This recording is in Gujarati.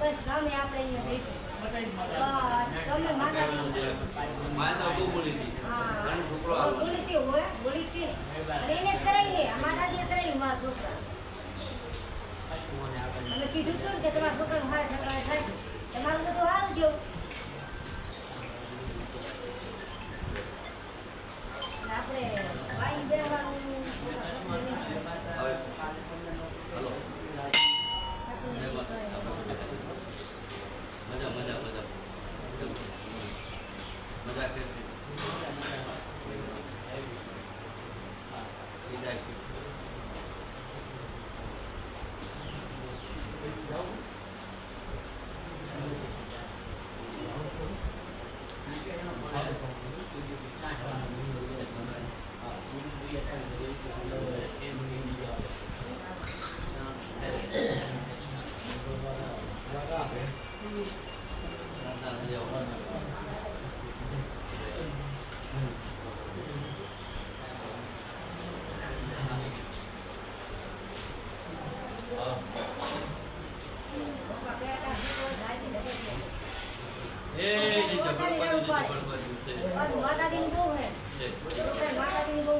બસ ગામે આપણે અહીંયા જઈશું. બસ તમે માતા બહુ બોલી હતી. હા એનો છોકરો આવ્યો. બોલી હતી હોય બોલી હતી અને એને જ કરાવી અમારા દાદીએ કરાવી મારા છોકરા અમે કીધું હતું ને કે તમારા છોકરાનું હાર છકડા થાય છે તમારું બધું સારું જેવું આપણે વાઈ બેવાનું હવે હલો મજા મજા મજા મજા કરતી માતાજીની બહુ હે માતાજીની બહુ